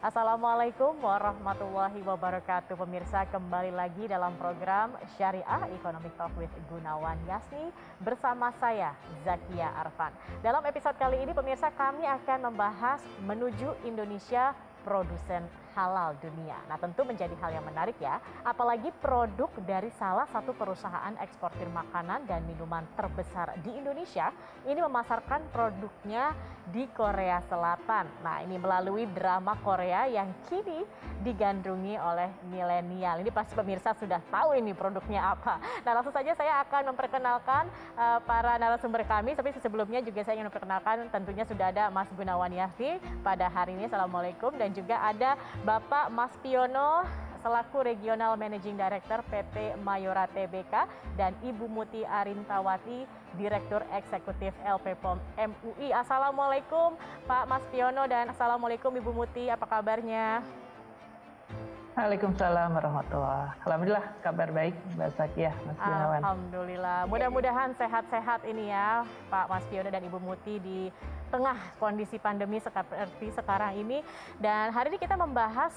Assalamualaikum warahmatullahi wabarakatuh. Pemirsa, kembali lagi dalam program Syariah Economic Talk with Gunawan Yasni bersama saya Zakia Arfan. Dalam episode kali ini pemirsa, kami akan membahas menuju Indonesia produsen halal dunia. Nah, tentu menjadi hal yang menarik ya, apalagi produk dari salah satu perusahaan eksportir makanan dan minuman terbesar di Indonesia ini memasarkan produknya di Korea Selatan. Nah, ini melalui drama Korea yang kini digandrungi oleh milenial. Ini pasti pemirsa sudah tahu ini produknya apa. Nah, langsung saja saya akan memperkenalkan para narasumber kami. Tapi sebelumnya juga saya ingin memperkenalkan, tentunya sudah ada Mas Gunawan Yasni pada hari ini. Assalamualaikum. Dan juga ada Bapak Mas Piono selaku Regional Managing Director PT Mayora Tbk dan Ibu Muti Arintawati, Direktur Eksekutif LP POM MUI. Assalamualaikum Pak Mas Piono dan Assalamualaikum Ibu Muti, apa kabarnya? Waalaikumsalam warahmatullahi. Alhamdulillah kabar baik Mbak Zakia, Mas Gunawan. Alhamdulillah, mudah-mudahan sehat-sehat ini ya Pak Mas Piono dan Ibu Muti di tengah kondisi pandemi seperti sekarang ini. Dan hari ini kita membahas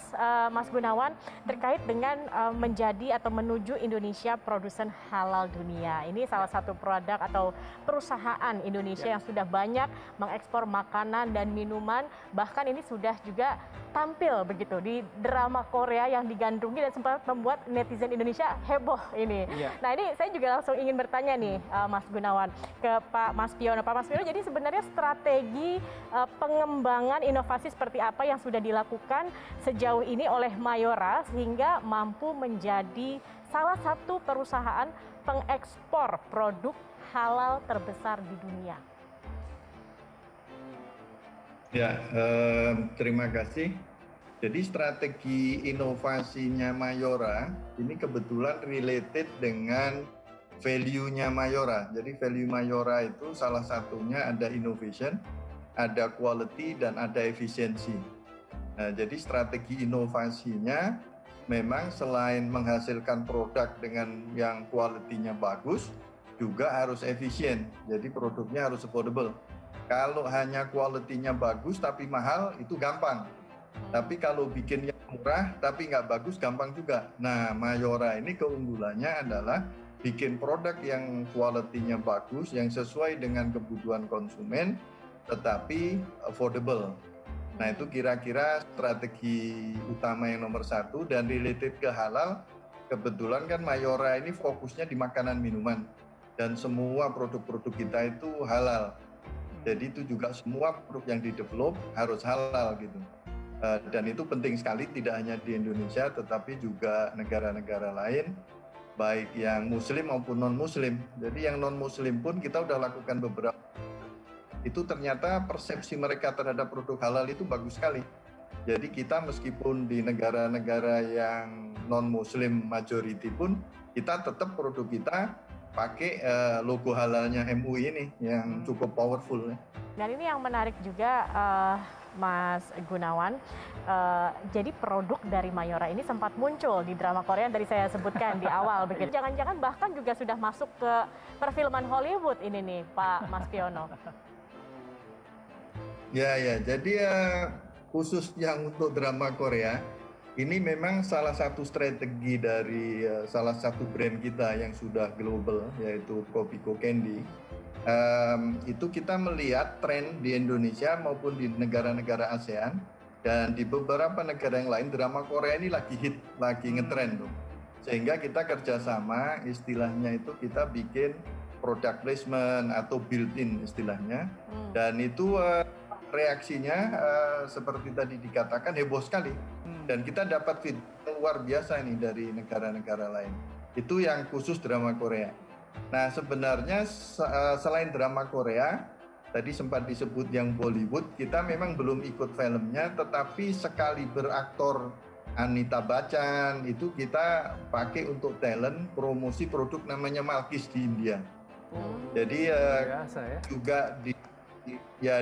Mas Gunawan terkait dengan menjadi atau menuju Indonesia produsen halal dunia. Ini salah satu produk atau perusahaan Indonesia yang sudah banyak mengekspor makanan dan minuman, bahkan ini sudah juga tampil begitu di drama Korea yang digandrungi dan sempat membuat netizen Indonesia heboh ini. Nah, ini saya juga langsung ingin bertanya nih Mas Gunawan ke Pak Mas Piono. Pak Mas Piono, jadi sebenarnya strategi pengembangan inovasi seperti apa yang sudah dilakukan sejauh ini oleh Mayora sehingga mampu menjadi salah satu perusahaan pengekspor produk halal terbesar di dunia? Ya, terima kasih. Jadi strategi inovasinya Mayora ini kebetulan related dengan value-nya Mayora. Jadi value Mayora itu salah satunya ada innovation, ada quality, dan ada efisiensi. Nah, jadi strategi inovasinya memang selain menghasilkan produk dengan yang quality-nya bagus, juga harus efisien. Jadi produknya harus affordable. Kalau hanya quality-nya bagus tapi mahal, itu gampang. Tapi kalau bikin yang murah tapi nggak bagus, gampang juga. Nah, Mayora ini keunggulannya adalah bikin produk yang quality-nya bagus, yang sesuai dengan kebutuhan konsumen, tetapi affordable. Nah, itu kira-kira strategi utama yang nomor satu. Dan related ke halal, kebetulan kan Mayora ini fokusnya di makanan minuman. Dan semua produk-produk kita itu halal. Jadi itu juga semua produk yang di-develop harus halal gitu. Dan itu penting sekali, tidak hanya di Indonesia tetapi juga negara-negara lain, baik yang muslim maupun non-muslim. Jadi yang non-muslim pun kita udah lakukan beberapa. Itu ternyata persepsi mereka terhadap produk halal itu bagus sekali. Jadi kita meskipun di negara-negara yang non-muslim majority pun, kita tetap produk kita pakai logo halalnya MUI ini yang cukup powerful. Dan ini yang menarik juga Mas Gunawan, jadi produk dari Mayora ini sempat muncul di drama Korea yang tadi saya sebutkan di awal begitu. Jangan-jangan bahkan juga sudah masuk ke perfilman Hollywood ini nih Pak Mas Piono. Ya, jadi khusus yang untuk drama Korea, ini memang salah satu strategi dari salah satu brand kita yang sudah global, yaitu Kopiko Candy. Itu kita melihat tren di Indonesia maupun di negara-negara ASEAN dan di beberapa negara yang lain, drama Korea ini lagi hit, lagi ngetren tuh. Sehingga kita kerjasama, istilahnya itu kita bikin product placement atau built-in istilahnya. Dan itu reaksinya seperti tadi dikatakan heboh sekali. Dan kita dapat feedback luar biasa nih dari negara-negara lain. Itu yang khusus drama Korea. Nah, sebenarnya selain drama Korea, tadi sempat disebut yang Bollywood, kita memang belum ikut filmnya, tetapi sekali beraktor Anita Bachchan itu kita pakai untuk talent promosi produk namanya Malkis di India. Jadi juga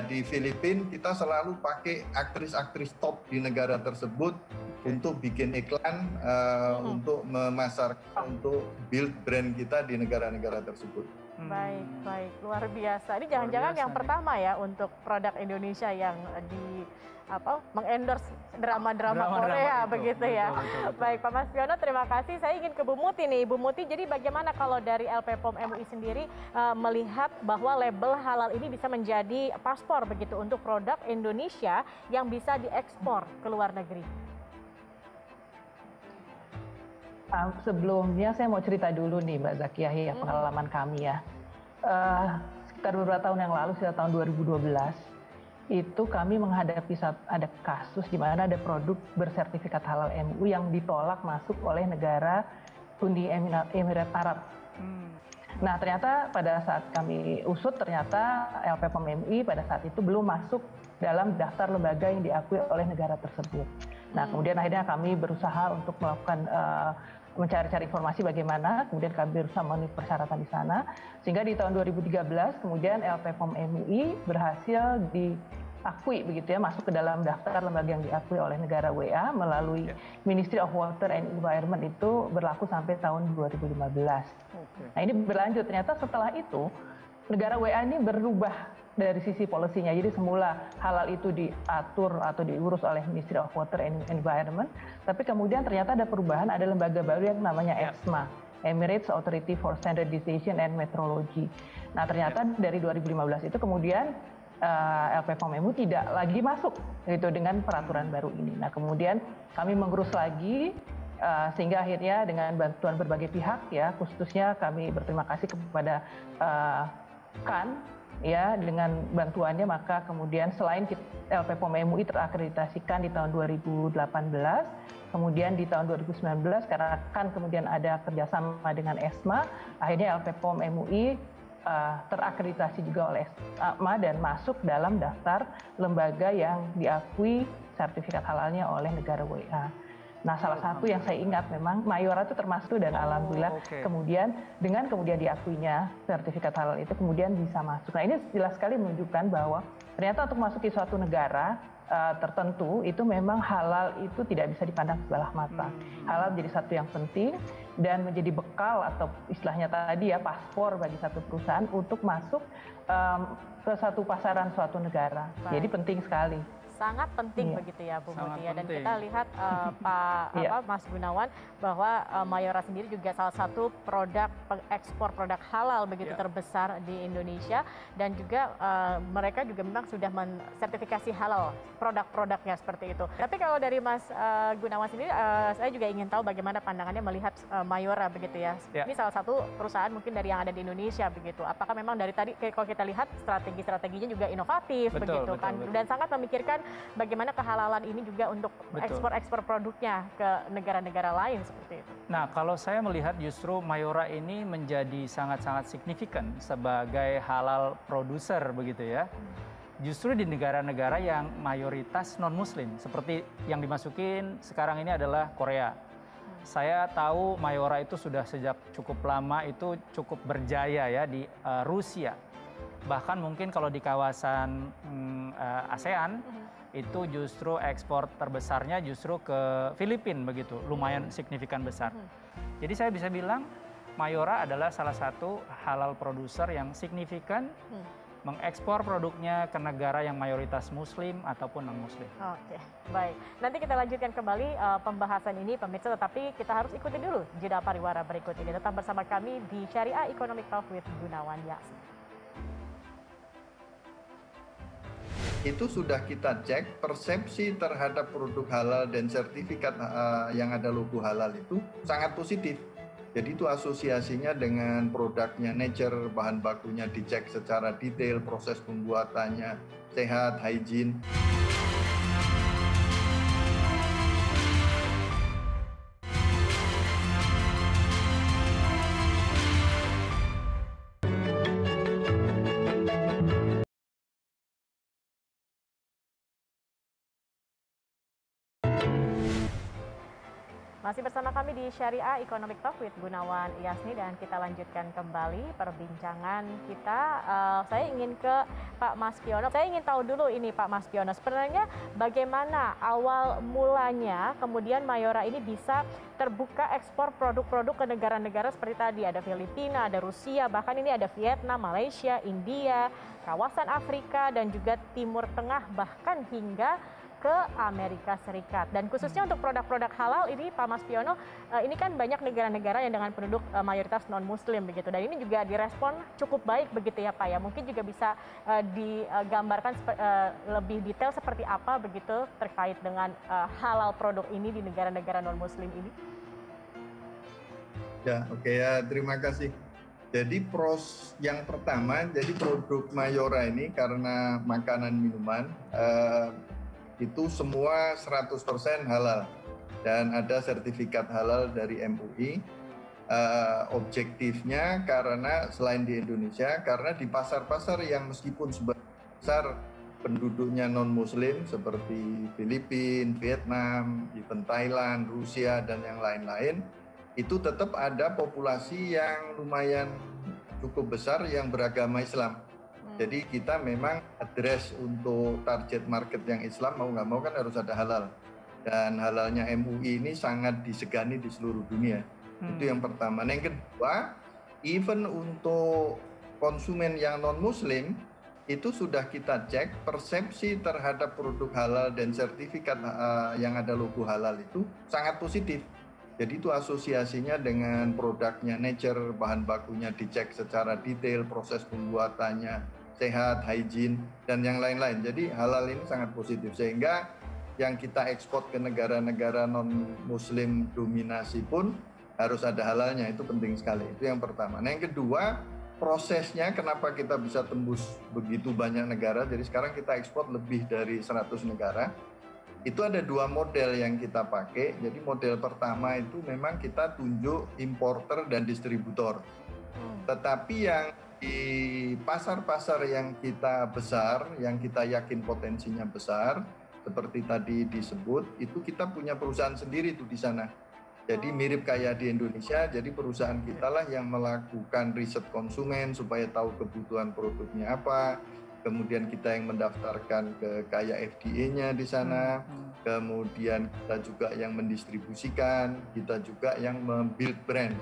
di Filipina kita selalu pakai aktris-aktris top di negara tersebut untuk bikin iklan, untuk memasarkan, untuk build brand kita di negara-negara tersebut. Baik, baik, luar biasa. Ini jangan-jangan yang pertama ya untuk produk Indonesia yang di mengendorse drama-drama Korea begitu ya. Betul. Baik, Pak Mas Piono, terima kasih. Saya ingin ke Bu Muti nih. Bu Muti, jadi bagaimana kalau dari LP POM MUI sendiri melihat bahwa label halal ini bisa menjadi paspor begitu untuk produk Indonesia yang bisa diekspor ke luar negeri? Sebelumnya saya mau cerita dulu nih Mbak Zakiah ya, pengalaman kami ya. Sekitar beberapa tahun yang lalu, sekitar tahun 2012, itu kami menghadapi ada kasus di mana ada produk bersertifikat halal MUI yang ditolak masuk oleh negara Uni Emirat Arab. Nah ternyata pada saat kami usut, ternyata LP POM MUI pada saat itu belum masuk dalam daftar lembaga yang diakui oleh negara tersebut. Nah kemudian akhirnya kami berusaha untuk melakukan mencari-cari informasi bagaimana, kemudian kami berusaha memenuhi persyaratan di sana, sehingga di tahun 2013 kemudian LP POM MUI berhasil diakui begitu ya, masuk ke dalam daftar lembaga yang diakui oleh negara WA melalui Ministry of Water and Environment, itu berlaku sampai tahun 2015. Nah ini berlanjut, ternyata setelah itu negara WA ini berubah dari sisi polisinya. Jadi semula halal itu diatur atau diurus oleh Ministry of Water and Environment, tapi kemudian ternyata ada perubahan, ada lembaga baru yang namanya ESMA, Emirates Authority for Standardization and Metrology. Nah ternyata dari 2015 itu kemudian LP POM MUI tidak lagi masuk gitu dengan peraturan baru ini. Nah kemudian kami mengurus lagi sehingga akhirnya dengan bantuan berbagai pihak ya, khususnya kami berterima kasih kepada KAN ya, dengan bantuannya maka kemudian selain LP POM MUI terakreditasikan di tahun 2018, kemudian di tahun 2019 karena kan kemudian ada kerjasama dengan ESMA, akhirnya LP POM MUI terakreditasi juga oleh ESMA dan masuk dalam daftar lembaga yang diakui sertifikat halalnya oleh negara WA. Nah, salah satu yang saya ingat memang Mayora itu termasuk, dan alhamdulillah kemudian dengan kemudian diakuinya sertifikat halal itu kemudian bisa masuk. Nah, ini jelas sekali menunjukkan bahwa ternyata untuk masuk ke suatu negara tertentu itu memang halal itu tidak bisa dipandang sebelah mata. Halal menjadi satu yang penting dan menjadi bekal atau istilahnya tadi ya, paspor bagi satu perusahaan untuk masuk ke satu pasaran suatu negara. Jadi penting sekali. Sangat penting begitu ya Bu Muti ya. Dan kita lihat Pak Mas Gunawan bahwa Mayora sendiri juga salah satu produk pengekspor produk halal begitu terbesar di Indonesia, dan juga mereka juga memang sudah mensertifikasi halal produk-produknya seperti itu. Tapi kalau dari Mas Gunawan sendiri, saya juga ingin tahu bagaimana pandangannya melihat Mayora begitu ya. Ini salah satu perusahaan mungkin dari yang ada di Indonesia begitu. Apakah memang dari tadi kalau kita lihat strategi-strateginya juga inovatif begitu kan, dan sangat memikirkan bagaimana kehalalan ini juga untuk ekspor produknya ke negara-negara lain seperti itu. Nah, kalau saya melihat justru Mayora ini menjadi sangat-sangat signifikan sebagai halal produser begitu ya. Justru di negara-negara yang mayoritas non-muslim, seperti yang dimasukin sekarang ini adalah Korea. Saya tahu Mayora itu sudah sejak cukup lama itu cukup berjaya ya di Rusia. Bahkan mungkin kalau di kawasan ASEAN, itu justru ekspor terbesarnya justru ke Filipina begitu, lumayan signifikan besar. Jadi saya bisa bilang Mayora adalah salah satu halal produser yang signifikan mengekspor produknya ke negara yang mayoritas muslim ataupun non-muslim. Oke, baik. Nanti kita lanjutkan kembali pembahasan ini pemirsa, tetapi kita harus ikuti dulu jeda pariwara berikut ini. Tetap bersama kami di Syariah Economic Talk with Gunawan Yasni. Itu sudah kita cek, persepsi terhadap produk halal dan sertifikat yang ada logo halal itu sangat positif. Jadi itu asosiasinya dengan produknya Nature, bahan bakunya dicek secara detail, proses pembuatannya sehat, hygiene. Masih bersama kami di Syariah Economic Talk with Gunawan Yasni dan kita lanjutkan kembali perbincangan kita. Saya ingin ke Pak Mas Piono. Saya ingin tahu dulu ini Pak Mas Piono, sebenarnya bagaimana awal mulanya kemudian Mayora ini bisa terbuka ekspor produk-produk ke negara-negara seperti tadi, ada Filipina, ada Rusia, bahkan ini ada Vietnam, Malaysia, India, kawasan Afrika dan juga Timur Tengah, bahkan hingga ke Amerika Serikat. Dan khususnya untuk produk-produk halal ini Pak Mas Piono, ini kan banyak negara-negara yang dengan penduduk mayoritas non-muslim begitu. Dan ini juga direspon cukup baik begitu ya Pak ya. Mungkin juga bisa digambarkan lebih detail seperti apa begitu terkait dengan halal produk ini di negara-negara non-muslim ini. Ya, oke ya, terima kasih. Jadi yang pertama, jadi produk Mayora ini karena makanan minuman, itu semua 100% halal dan ada sertifikat halal dari MUI. Objektifnya karena selain di Indonesia, karena di pasar-pasar yang meskipun sebesar penduduknya non-muslim seperti Filipina, Vietnam, even Thailand, Rusia dan yang lain-lain, itu tetap ada populasi yang lumayan cukup besar yang beragama Islam. Jadi kita memang address untuk target market yang Islam, mau nggak mau kan harus ada halal. Dan halalnya MUI ini sangat disegani di seluruh dunia. Itu yang pertama. Nah, yang kedua, even untuk konsumen yang non-muslim, itu sudah kita cek persepsi terhadap produk halal dan sertifikat yang ada logo halal itu sangat positif. Jadi itu asosiasinya dengan produknya Nature, bahan bakunya dicek secara detail, proses pembuatannya sehat, hygiene, dan yang lain-lain. Jadi halal ini sangat positif, sehingga yang kita ekspor ke negara-negara non-muslim dominasi pun harus ada halalnya, itu penting sekali. Itu yang pertama. Nah, yang kedua, prosesnya kenapa kita bisa tembus begitu banyak negara, jadi sekarang kita ekspor lebih dari 100 negara. Itu ada dua model yang kita pakai. Jadi model pertama itu memang kita tunjuk importer dan distributor. Tetapi yang di pasar-pasar yang kita besar, yang kita yakin potensinya besar, seperti tadi disebut, itu kita punya perusahaan sendiri tuh di sana. Jadi mirip kayak di Indonesia, jadi perusahaan kita lah yang melakukan riset konsumen supaya tahu kebutuhan produknya apa, kemudian kita yang mendaftarkan ke kayak FDA-nya di sana, kemudian kita juga yang mendistribusikan, kita juga yang membuild brand.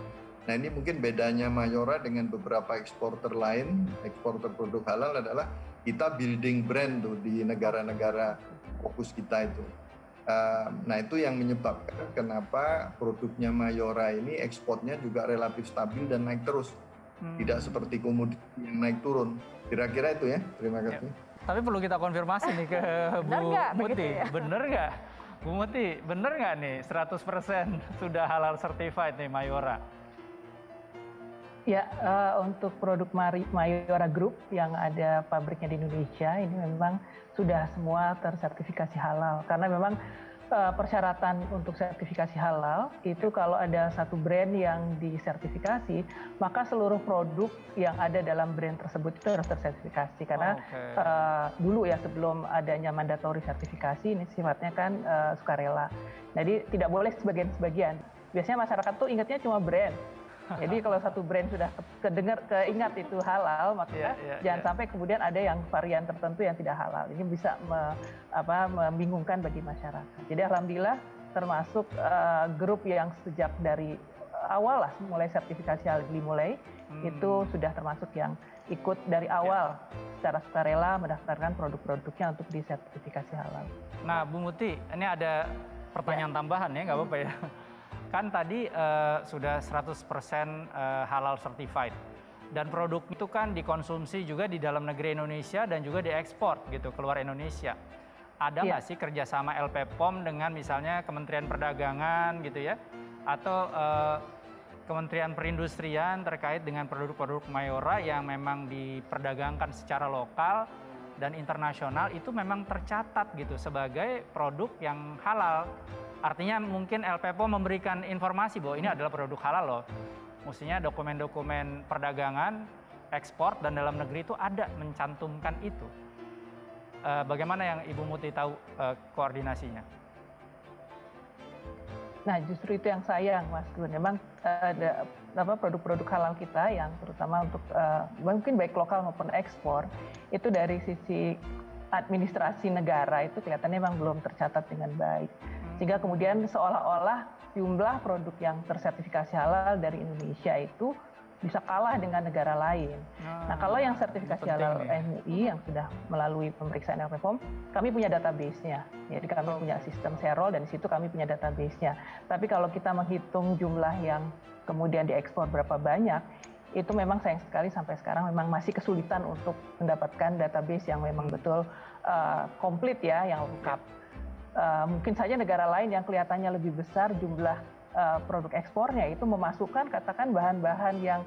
Nah, ini mungkin bedanya Mayora dengan beberapa eksporter lain, eksporter produk halal adalah kita building brand tuh di negara-negara fokus kita itu. Nah, itu yang menyebabkan kenapa produknya Mayora ini ekspornya juga relatif stabil dan naik terus. Tidak seperti komoditi yang naik turun. Kira-kira itu ya. Terima kasih. Ya. Tapi perlu kita konfirmasi nih ke Bu Muti. Ya? Bener nggak? Bu Muti, bener nggak nih 100% sudah halal certified nih Mayora? Ya, untuk produk Mayora Group yang ada pabriknya di Indonesia ini memang sudah semua tersertifikasi halal. Karena memang persyaratan untuk sertifikasi halal itu kalau ada satu brand yang disertifikasi, maka seluruh produk yang ada dalam brand tersebut itu harus tersertifikasi. Karena dulu ya sebelum adanya mandatori sertifikasi ini sifatnya kan sukarela. Jadi tidak boleh sebagian-sebagian. Biasanya masyarakat tuh ingatnya cuma brand. Jadi kalau satu brand sudah keingat itu halal, maka jangan sampai kemudian ada yang varian tertentu yang tidak halal. Ini bisa membingungkan bagi masyarakat. Jadi alhamdulillah termasuk grup yang sejak dari awal lah mulai sertifikasi halal dimulai, itu sudah termasuk yang ikut dari awal secara sukarela mendaftarkan produk-produknya untuk disertifikasi halal. Nah, Bu Muti, ini ada pertanyaan tambahan ya, nggak apa-apa ya. Kan tadi sudah 100% halal certified. Dan produk itu kan dikonsumsi juga di dalam negeri Indonesia dan juga diekspor gitu keluar Indonesia. Ada nggak sih kerjasama LP POM dengan misalnya Kementerian Perdagangan gitu ya? Atau Kementerian Perindustrian terkait dengan produk-produk Mayora yang memang diperdagangkan secara lokal dan internasional itu memang tercatat gitu sebagai produk yang halal. Artinya mungkin LP POM memberikan informasi bahwa ini adalah produk halal loh. Mestinya dokumen-dokumen perdagangan, ekspor dan dalam negeri itu ada mencantumkan itu. Bagaimana yang Ibu Muti tahu koordinasinya? Nah, justru itu yang sayang, Mas Gun. Memang ada produk-produk halal kita yang terutama untuk mungkin baik lokal maupun ekspor, itu dari sisi administrasi negara itu kelihatannya memang belum tercatat dengan baik. Sehingga kemudian seolah-olah jumlah produk yang tersertifikasi halal dari Indonesia itu bisa kalah dengan negara lain. Nah, kalau yang sertifikasi halal MUI yang sudah melalui pemeriksaan LPPOM, kami punya database-nya. Jadi kami punya sistem serol dan di situ kami punya database-nya. Tapi kalau kita menghitung jumlah yang kemudian diekspor berapa banyak, itu memang sayang sekali sampai sekarang memang masih kesulitan untuk mendapatkan database yang memang betul komplit ya, yang lengkap. Mungkin saja negara lain yang kelihatannya lebih besar jumlah produk ekspornya itu memasukkan katakan bahan-bahan yang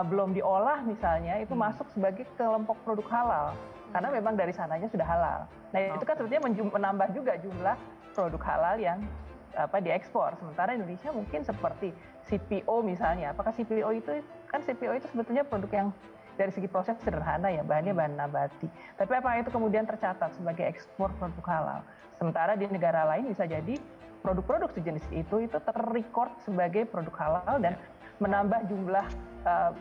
belum diolah misalnya itu masuk sebagai kelompok produk halal karena memang dari sananya sudah halal. Nah itu kan sebetulnya menambah juga jumlah produk halal yang diekspor. Sementara Indonesia mungkin seperti CPO misalnya. Apakah CPO itu sebetulnya produk yang dari segi proses sederhana ya, bahannya bahan nabati. Tapi apakah itu kemudian tercatat sebagai ekspor produk halal? Sementara di negara lain bisa jadi produk-produk sejenis itu terrecord sebagai produk halal dan menambah jumlah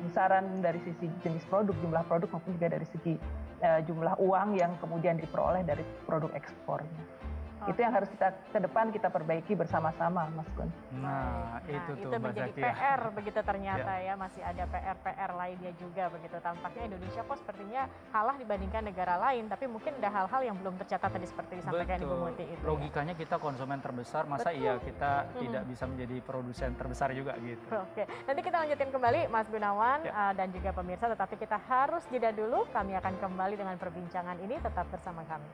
besaran dari sisi jenis produk, jumlah produk maupun juga dari segi jumlah uang yang kemudian diperoleh dari produk ekspornya. Itu yang harus kita ke depan kita perbaiki bersama-sama, Mas Gun. Nah, itu tuh Mbak menjadi Zakia. PR begitu ternyata ya, masih ada PR-PR lainnya juga begitu. Tampaknya Indonesia kok sepertinya kalah dibandingkan negara lain, tapi mungkin ada hal-hal yang belum tercatat tadi seperti disampaikan Ibu Muti itu. Logikanya kita konsumen terbesar, masa iya kita tidak bisa menjadi produsen terbesar juga gitu. Oke, nanti kita lanjutin kembali Mas Gunawan dan juga pemirsa, tetapi kita harus jeda dulu. Kami akan kembali dengan perbincangan ini, tetap bersama kami.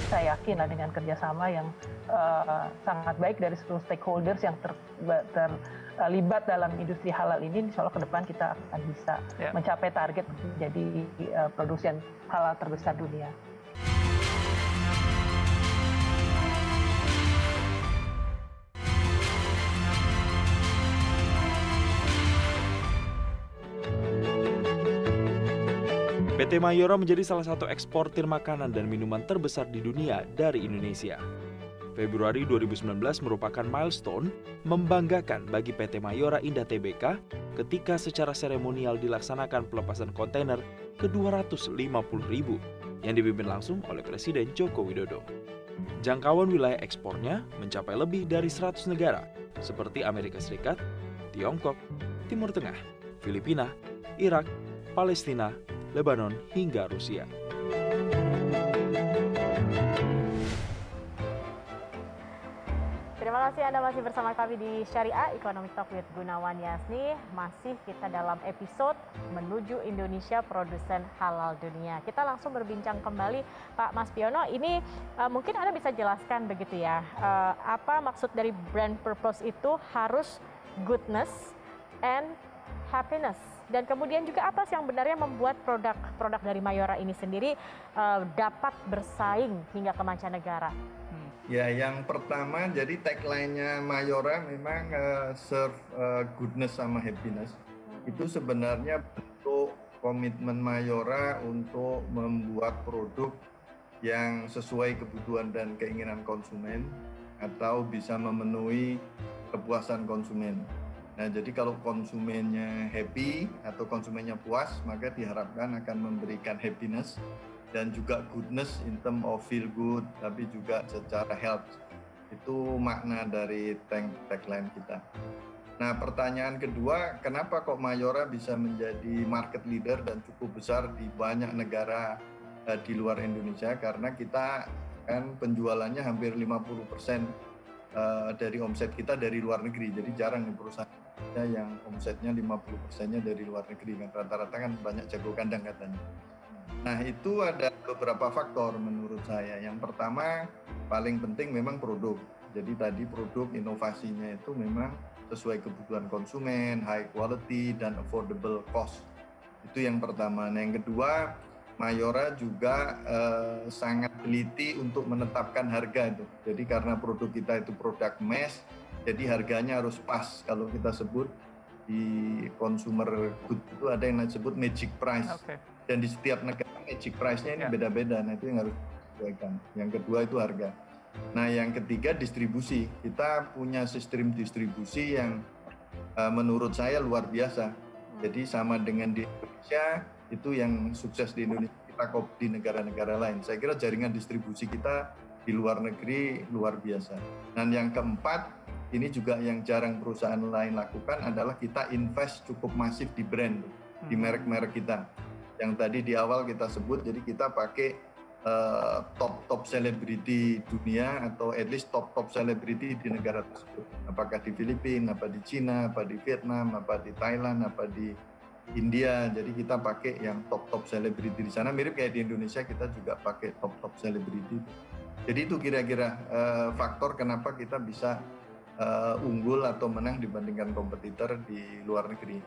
Saya yakin dengan kerjasama yang sangat baik dari seluruh stakeholders yang terlibat dalam industri halal ini, insya Allah ke depan kita akan bisa mencapai target menjadi produsen halal terbesar dunia. PT Mayora menjadi salah satu eksportir makanan dan minuman terbesar di dunia dari Indonesia. Februari 2019 merupakan milestone membanggakan bagi PT Mayora Indah Tbk ketika secara seremonial dilaksanakan pelepasan kontainer ke-250.000 yang dipimpin langsung oleh Presiden Joko Widodo. Jangkauan wilayah ekspornya mencapai lebih dari 100 negara seperti Amerika Serikat, Tiongkok, Timur Tengah, Filipina, Irak, Palestina, Lebanon, hingga Rusia. Terima kasih Anda masih bersama kami di Syariah Economic Talk with Gunawan Yasni. Masih kita dalam episode menuju Indonesia produsen halal dunia. Kita langsung berbincang kembali Pak Mas Piono. Ini mungkin Anda bisa jelaskan begitu ya. Apa maksud dari brand purpose itu harus goodness and happiness? Dan kemudian juga apa sih yang benarnya membuat produk dari Mayora ini sendiri dapat bersaing hingga ke mancanegara? Ya, yang pertama jadi tagline-nya Mayora memang serve goodness sama happiness. Itu sebenarnya bentuk komitmen Mayora untuk membuat produk yang sesuai kebutuhan dan keinginan konsumen atau bisa memenuhi kepuasan konsumen. Nah, jadi kalau konsumennya happy atau konsumennya puas, maka diharapkan akan memberikan happiness dan juga goodness in term of feel good, tapi juga secara health. Itu makna dari tagline kita. Nah, pertanyaan kedua, kenapa kok Mayora bisa menjadi market leader dan cukup besar di banyak negara di luar Indonesia? Karena kita kan penjualannya hampir 50% dari omset kita dari luar negeri. Jadi jarang nih perusahaan yang omsetnya 50%-nya dari luar negeri, kan rata-rata kan banyak jago kandang katanya. Nah, itu ada beberapa faktor menurut saya. Yang pertama, paling penting memang produk. Jadi tadi produk inovasinya itu memang sesuai kebutuhan konsumen, high quality dan affordable cost. Itu yang pertama. Nah, yang kedua, Mayora juga sangat teliti untuk menetapkan harga itu. Jadi karena produk kita itu produk mass, jadi harganya harus pas. Kalau kita sebut di consumer good itu ada yang disebut magic price. Dan di setiap negara magic price-nya ini beda-beda. Nah, itu yang harus sesuaikan. Yang kedua itu harga. Nah, yang ketiga distribusi. Kita punya sistem distribusi yang menurut saya luar biasa. Jadi sama dengan di Indonesia, itu yang sukses di Indonesia, kita copy di negara-negara lain. Saya kira jaringan distribusi kita di luar negeri luar biasa. Dan yang keempat, ini juga yang jarang perusahaan lain lakukan adalah kita invest cukup masif di brand, di merek-merek kita. Yang tadi di awal kita sebut, jadi kita pakai top selebriti dunia atau at least top selebriti di negara tersebut. Apakah di Filipina, apa di Cina, apa di Vietnam, apa di Thailand, apa di India. Jadi kita pakai yang top selebriti di sana. Mirip kayak di Indonesia, kita juga pakai top selebriti. Jadi itu kira-kira faktor kenapa kita bisa unggul atau menang dibandingkan kompetitor di luar negeri.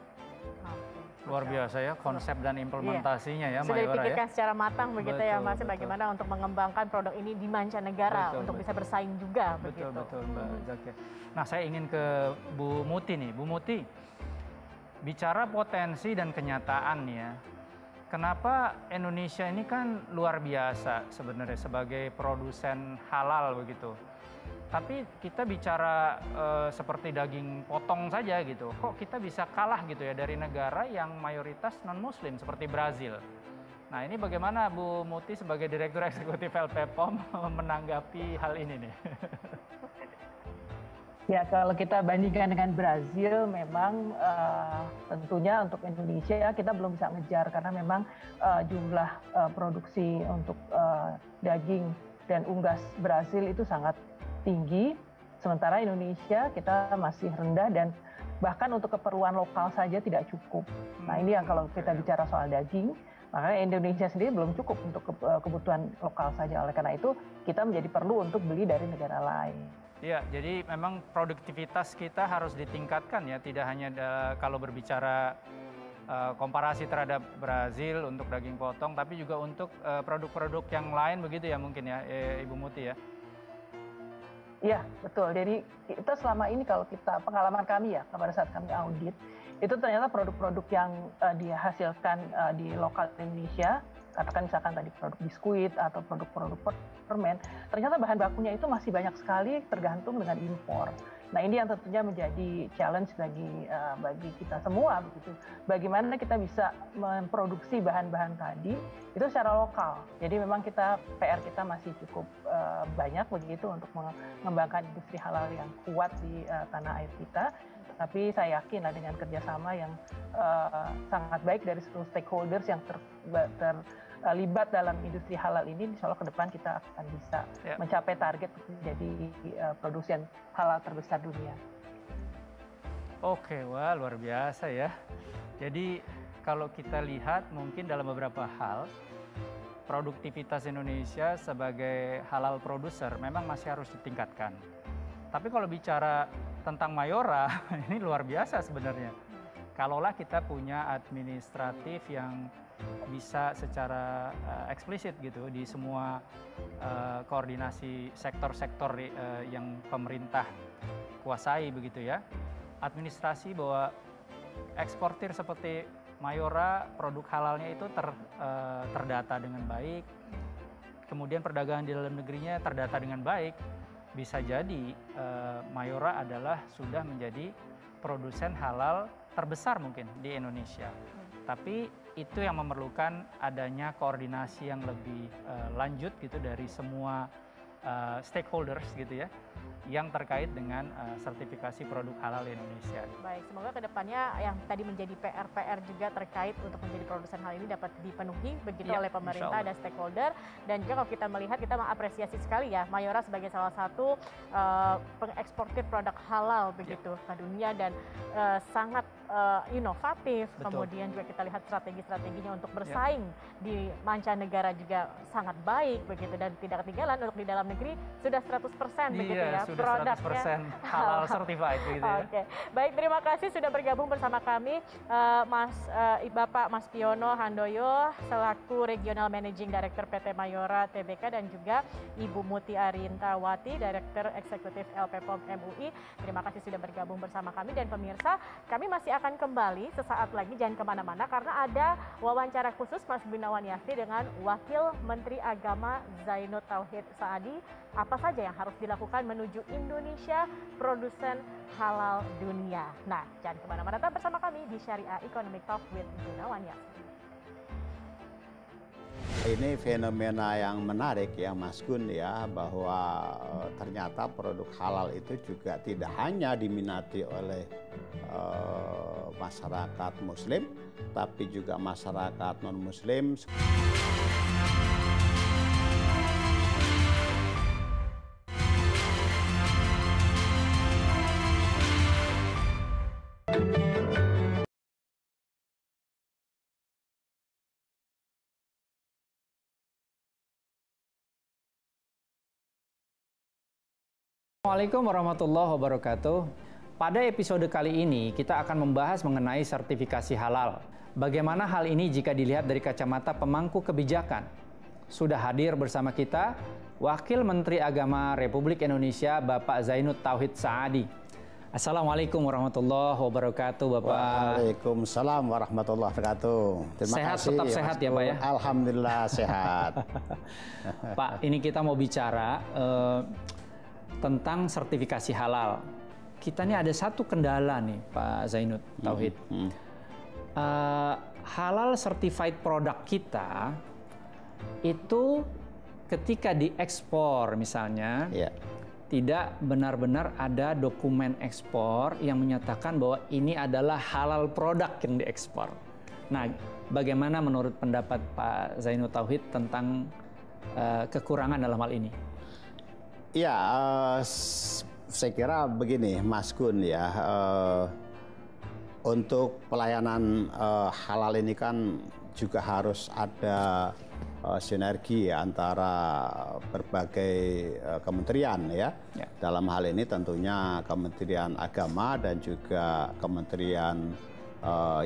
Luar biasa ya konsep dan implementasinya ya, sudah Mayora dipikirkan ya. secara matang begitu ya Mas, Betul. bagaimana untuk mengembangkan produk ini di mancanegara untuk bisa bersaing juga begitu. Betul Mbak Zakia. Nah, saya ingin ke Bu Muti nih. Bu Muti, bicara potensi dan kenyataan ya. Kenapa Indonesia ini kan luar biasa sebenarnya sebagai produsen halal begitu. Tapi kita bicara seperti daging potong saja gitu, kok kita bisa kalah gitu ya dari negara yang mayoritas non-muslim seperti Brazil. Nah, ini bagaimana Bu Muti sebagai Direktur Eksekutif LPPOM menanggapi hal ini nih? Ya, kalau kita bandingkan dengan Brazil, memang tentunya untuk Indonesia kita belum bisa ngejar karena memang jumlah produksi untuk daging dan unggas Brazil itu sangat tinggi, sementara Indonesia kita masih rendah dan bahkan untuk keperluan lokal saja tidak cukup. Nah, ini yang kalau kita bicara soal daging, makanya Indonesia sendiri belum cukup untuk kebutuhan lokal saja. Oleh karena itu, kita menjadi perlu untuk beli dari negara lain. Iya, jadi memang produktivitas kita harus ditingkatkan ya, tidak hanya kalau berbicara komparasi terhadap Brazil untuk daging potong, tapi juga untuk produk-produk yang lain begitu ya mungkin ya, Ibu Muti ya. Iya, betul. Jadi kita selama ini kalau kita, pengalaman kami ya, pada saat kami audit, itu ternyata produk-produk yang dihasilkan di lokal Indonesia, katakan misalkan tadi produk biskuit atau produk-produk permen, ternyata bahan bakunya itu masih banyak sekali tergantung dengan impor. Nah, ini yang tentunya menjadi challenge bagi kita semua begitu. Bagaimana kita bisa memproduksi bahan-bahan tadi itu secara lokal. Jadi memang PR kita masih cukup banyak begitu untuk mengembangkan industri halal yang kuat di tanah air kita. Tapi saya yakin dengan kerjasama yang sangat baik dari seluruh stakeholders yang terlibat dalam industri halal ini, insya Allah ke depan kita akan bisa mencapai target menjadi produsen halal terbesar dunia. Oke, wah luar biasa ya. Jadi kalau kita lihat mungkin dalam beberapa hal, produktivitas Indonesia sebagai halal produser memang masih harus ditingkatkan. Tapi kalau bicara tentang Mayora, ini luar biasa sebenarnya. Kalaulah kita punya administratif yang bisa secara eksplisit gitu di semua koordinasi sektor-sektor yang pemerintah kuasai begitu ya. Administrasi bahwa eksportir seperti Mayora, produk halalnya itu terdata dengan baik. Kemudian perdagangan di dalam negerinya terdata dengan baik. Bisa jadi Mayora adalah sudah menjadi produsen halal terbesar mungkin di Indonesia. Tapi itu yang memerlukan adanya koordinasi yang lebih lanjut gitu dari semua stakeholders gitu ya, yang terkait dengan sertifikasi produk halal di Indonesia. Baik, semoga kedepannya yang tadi menjadi PR juga terkait untuk menjadi produsen hal ini dapat dipenuhi begitu oleh pemerintah dan stakeholder. Dan juga kalau kita melihat, kita mengapresiasi sekali ya Mayora sebagai salah satu pengeksportir produk halal begitu ke dunia dan sangat inovatif. Betul. Kemudian juga kita lihat strategi-strateginya untuk bersaing di mancanegara juga sangat baik begitu, dan tidak ketinggalan untuk di dalam negeri sudah 100% begitu ya sudah 100% halal certified gitu ya. Oke, baik, terima kasih sudah bergabung bersama kami Bapak Mas Piono Handoyo selaku Regional Managing Director PT Mayora Tbk dan juga Ibu Muti Arintawati Direktur Eksekutif LPPOM MUI. Terima kasih sudah bergabung bersama kami dan pemirsa, kami masih akan kembali sesaat lagi, jangan kemana-mana karena ada wawancara khusus Mas Gunawan Yasni dengan Wakil Menteri Agama Zainud Tauhid Saadi. Apa saja yang harus dilakukan menuju Indonesia produsen halal dunia. Nah, jangan kemana-mana, tetap bersama kami di Syariah Economic Talk with Gunawan Yasni. Ini fenomena yang menarik ya Mas Gun ya, bahwa ternyata produk halal itu juga tidak hanya diminati oleh masyarakat muslim, tapi juga masyarakat non-muslim. Assalamualaikum warahmatullahi wabarakatuh. Pada episode kali ini kita akan membahas mengenai sertifikasi halal. Bagaimana hal ini jika dilihat dari kacamata pemangku kebijakan? Sudah hadir bersama kita Wakil Menteri Agama Republik Indonesia Bapak Zainud Tauhid Saadi. Assalamualaikum warahmatullahi wabarakatuh Bapak. Waalaikumsalam warahmatullahi wabarakatuh. Terima sehat, kasih. tetap sehat ya Pak ya? Alhamdulillah sehat. Pak, ini kita mau bicara tentang sertifikasi halal. Kita nih ada satu kendala nih Pak Zainud Tauhid. Halal certified produk kita itu ketika diekspor misalnya, tidak benar-benar ada dokumen ekspor yang menyatakan bahwa ini adalah halal produk yang diekspor. Nah, bagaimana menurut pendapat Pak Zainud Tauhid tentang kekurangan dalam hal ini? Ya, saya kira begini Mas Gun ya, untuk pelayanan halal ini kan juga harus ada sinergi ya, antara berbagai kementerian ya. Dalam hal ini tentunya Kementerian Agama dan juga kementerian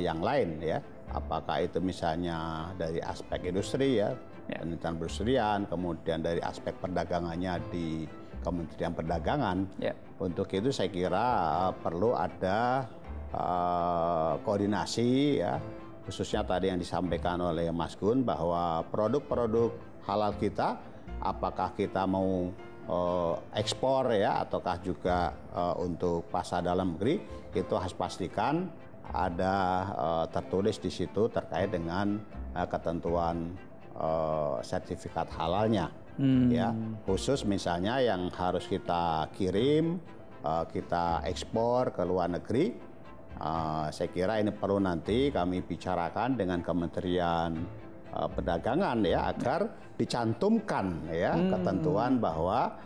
yang lain ya. Apakah itu misalnya dari aspek industri ya, Kementerian Perindustrian, kemudian dari aspek perdagangannya di Kementerian Perdagangan. Untuk itu saya kira perlu ada koordinasi ya, khususnya tadi yang disampaikan oleh Mas Gun bahwa produk-produk halal kita, apakah kita mau ekspor ya, ataukah juga untuk pasar dalam negeri, itu harus pastikan ada tertulis di situ terkait dengan ketentuan sertifikat halalnya, ya, khusus misalnya yang harus kita kirim, kita ekspor ke luar negeri. Saya kira ini perlu nanti kami bicarakan dengan Kementerian Perdagangan ya, agar dicantumkan ya ketentuan bahwa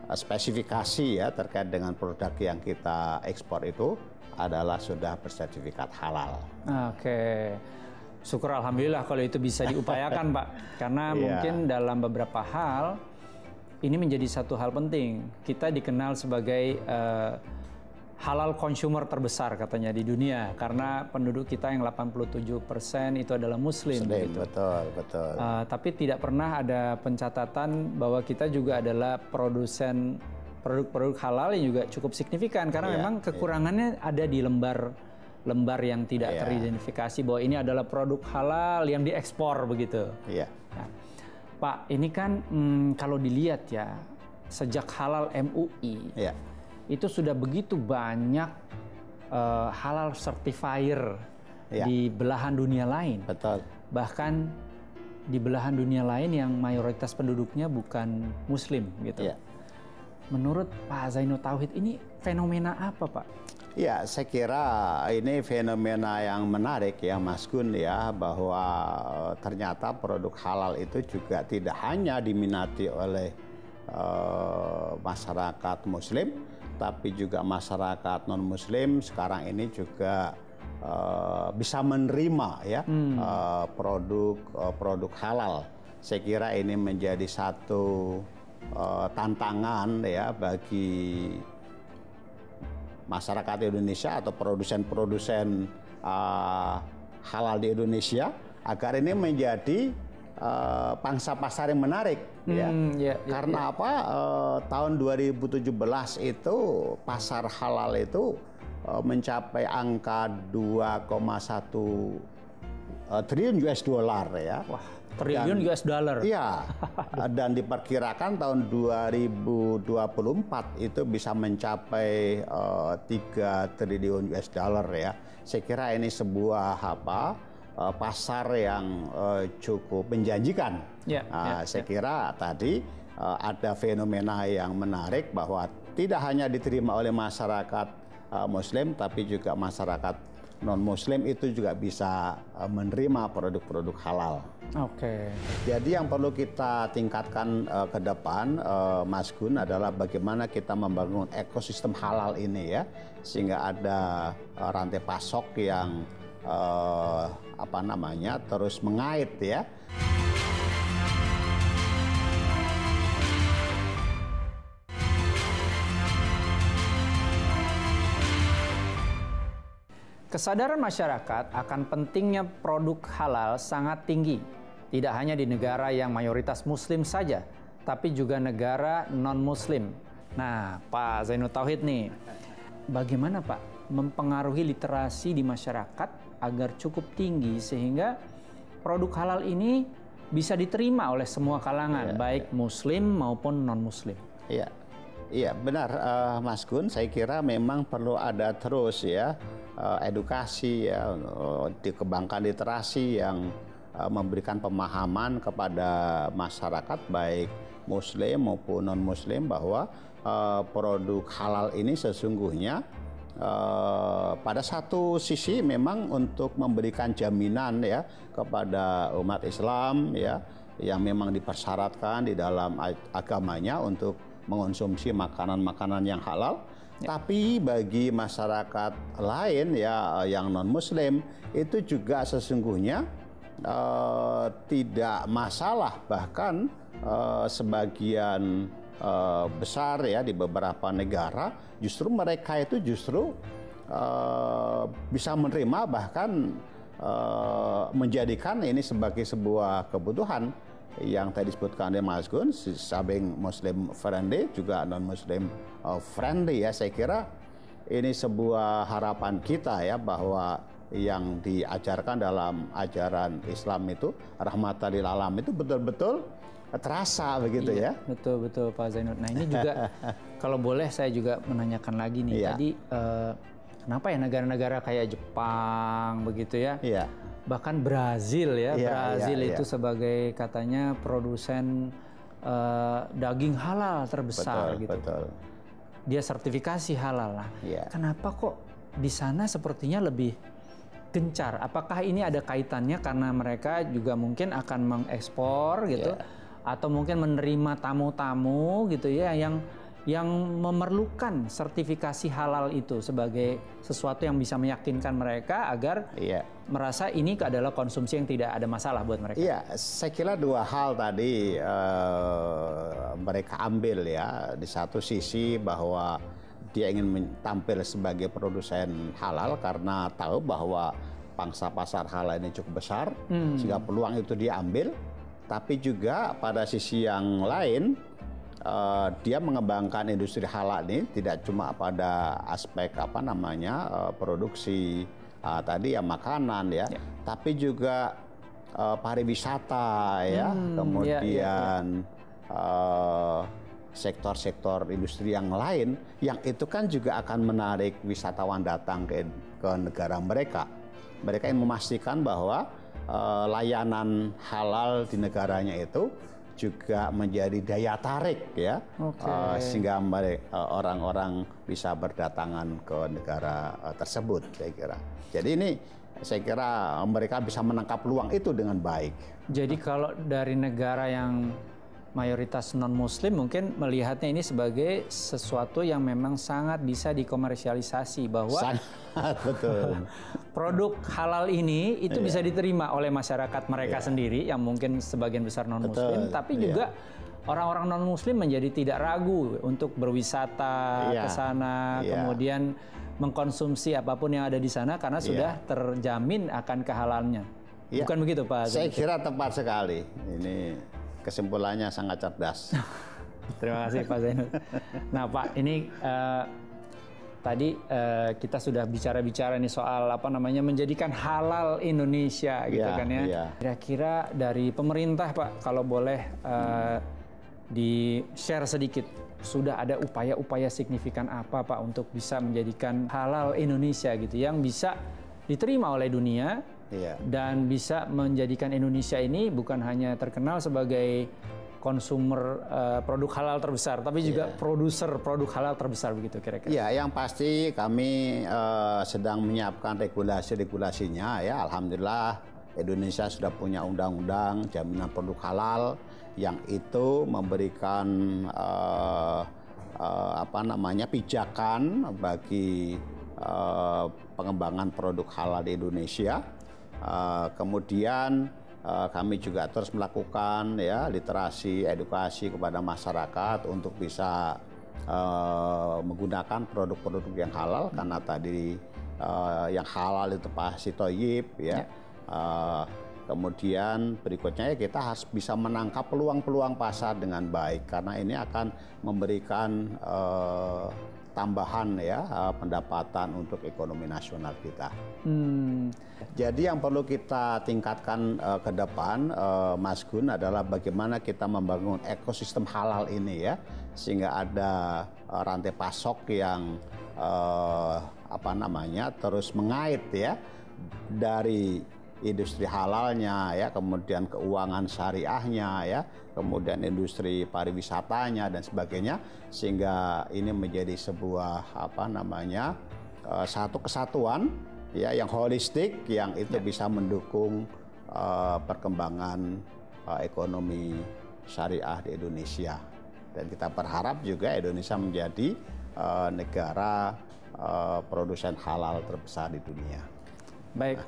spesifikasi ya terkait dengan produk yang kita ekspor itu adalah sudah bersertifikat halal. Oke. Syukur alhamdulillah kalau itu bisa diupayakan Pak. Karena mungkin dalam beberapa hal ini menjadi satu hal penting. Kita dikenal sebagai halal consumer terbesar katanya di dunia. Karena penduduk kita yang 87% itu adalah muslim. Gitu. Betul. Tapi tidak pernah ada pencatatan bahwa kita juga adalah produsen produk-produk halal yang juga cukup signifikan. Karena memang kekurangannya ada di lembar yang tidak teridentifikasi bahwa ini adalah produk halal yang diekspor begitu. Nah, Pak, ini kan kalau dilihat ya, sejak halal MUI itu sudah begitu banyak halal certifier di belahan dunia lain. Betul. Bahkan di belahan dunia lain yang mayoritas penduduknya bukan muslim gitu. Menurut Pak Zainud Tauhid ini fenomena apa Pak? Ya, saya kira ini fenomena yang menarik ya Mas Gun ya, bahwa ternyata produk halal itu juga tidak hanya diminati oleh masyarakat muslim, tapi juga masyarakat non-muslim sekarang ini juga bisa menerima ya produk halal. Saya kira ini menjadi satu tantangan ya bagi masyarakat Indonesia atau produsen-produsen halal di Indonesia agar ini menjadi pangsa pasar yang menarik karena apa tahun 2017 itu pasar halal itu mencapai angka 2,1 triliun US dollar ya. Wah, triliun US dollar. Iya. Dan diperkirakan tahun 2024 itu bisa mencapai 3 triliun US dollar ya. Saya kira ini sebuah pasar yang cukup menjanjikan. Saya kira tadi ada fenomena yang menarik bahwa tidak hanya diterima oleh masyarakat Muslim, tapi juga masyarakat non-Muslim itu juga bisa menerima produk-produk halal. Oke. Jadi yang perlu kita tingkatkan ke depan, Mas Gun, adalah bagaimana kita membangun ekosistem halal ini ya, sehingga ada rantai pasok yang terus mengait ya. Kesadaran masyarakat akan pentingnya produk halal sangat tinggi. Tidak hanya di negara yang mayoritas Muslim saja, tapi juga negara non-Muslim. Nah, Pak Zainud Tauhid nih, bagaimana Pak mempengaruhi literasi di masyarakat agar cukup tinggi sehingga produk halal ini bisa diterima oleh semua kalangan, baik Muslim maupun non-Muslim? Iya, benar Mas Gun. Saya kira memang perlu ada terus ya edukasi ya, dikembangkan literasi yang memberikan pemahaman kepada masyarakat baik Muslim maupun non-Muslim bahwa produk halal ini sesungguhnya pada satu sisi memang untuk memberikan jaminan ya kepada umat Islam ya yang memang dipersyaratkan di dalam agamanya untuk mengonsumsi makanan-makanan yang halal. Tapi bagi masyarakat lain ya yang non-Muslim itu juga sesungguhnya tidak masalah, bahkan sebagian besar ya di beberapa negara justru mereka itu bisa menerima, bahkan menjadikan ini sebagai sebuah kebutuhan yang tadi disebutkan oleh Mas Gun, samping Muslim friendly juga non-Muslim friendly ya. Saya kira ini sebuah harapan kita ya bahwa yang diajarkan dalam ajaran Islam itu rahmatan lil alam itu betul-betul terasa begitu ya. Betul Pak Zainud. Nah ini juga kalau boleh saya juga menanyakan lagi nih tadi kenapa ya negara-negara kayak Jepang begitu ya? Bahkan Brazil ya, Brazil itu sebagai katanya produsen daging halal terbesar gitu. Dia sertifikasi halal lah. Kenapa kok di sana sepertinya lebih gencar? Apakah ini ada kaitannya karena mereka juga mungkin akan mengekspor gitu, atau mungkin menerima tamu-tamu gitu ya yang memerlukan sertifikasi halal itu sebagai sesuatu yang bisa meyakinkan mereka agar merasa ini adalah konsumsi yang tidak ada masalah buat mereka. Iya, saya kira dua hal tadi mereka ambil ya. Di satu sisi bahwa dia ingin tampil sebagai produsen halal karena tahu bahwa pangsa pasar halal ini cukup besar, sehingga peluang itu dia ambil. Tapi juga pada sisi yang lain, dia mengembangkan industri halal ini tidak cuma pada aspek produksi tadi ya makanan ya, tapi juga pariwisata ya, kemudian sektor-sektor industri yang lain yang itu kan juga akan menarik wisatawan datang ke negara mereka. Mereka ingin memastikan bahwa layanan halal di negaranya itu juga menjadi daya tarik ya, sehingga orang-orang bisa berdatangan ke negara tersebut, saya kira. Jadi ini saya kira mereka bisa menangkap peluang itu dengan baik. Jadi kalau dari negara yang mayoritas non-Muslim mungkin melihatnya ini sebagai sesuatu yang memang sangat bisa dikomersialisasi, bahwa betul. Produk halal ini itu bisa diterima oleh masyarakat mereka sendiri yang mungkin sebagian besar non-Muslim, tapi juga orang-orang non-Muslim menjadi tidak ragu untuk berwisata ke sana, kemudian mengkonsumsi apapun yang ada di sana karena sudah terjamin akan kehalalnya. Bukan begitu, Pak? Saya kira tepat sekali. Ini kesimpulannya sangat cerdas. Terima kasih, Pak Zainud. Nah, Pak, ini tadi kita sudah bicara-bicara nih soal menjadikan halal Indonesia gitu kan ya. Kira-kira dari pemerintah, Pak, kalau boleh di-share sedikit, sudah ada upaya-upaya signifikan apa, Pak, untuk bisa menjadikan halal Indonesia gitu yang bisa diterima oleh dunia dan bisa menjadikan Indonesia ini bukan hanya terkenal sebagai konsumer produk halal terbesar, tapi juga produser produk halal terbesar begitu kira-kira. Ya, yang pasti kami sedang menyiapkan regulasi-regulasinya ya. Alhamdulillah Indonesia sudah punya undang-undang jaminan produk halal yang itu memberikan pijakan bagi pengembangan produk halal di Indonesia. Kemudian kami juga terus melakukan literasi, edukasi kepada masyarakat untuk bisa menggunakan produk-produk yang halal karena tadi yang halal itu pasti thayyib ya. Kemudian berikutnya kita harus bisa menangkap peluang-peluang pasar dengan baik karena ini akan memberikan tambahan pendapatan untuk ekonomi nasional kita. Jadi yang perlu kita tingkatkan ke depan, Mas Gun, adalah bagaimana kita membangun ekosistem halal ini ya, sehingga ada rantai pasok yang terus mengait ya dari industri halalnya ya, kemudian keuangan syariahnya ya, kemudian industri pariwisatanya dan sebagainya, sehingga ini menjadi sebuah satu kesatuan ya yang holistik yang itu bisa mendukung perkembangan ekonomi syariah di Indonesia. Dan kita berharap juga Indonesia menjadi negara produsen halal terbesar di dunia. Baik,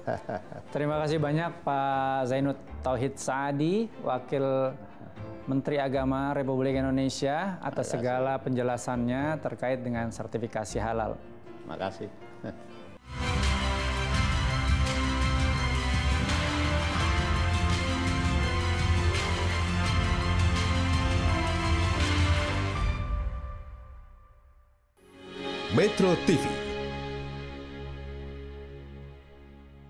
terima kasih banyak Pak Zainud Tauhid Saadi, Wakil Menteri Agama Republik Indonesia, atas segala penjelasannya terkait dengan sertifikasi halal. Terima kasih. Metro TV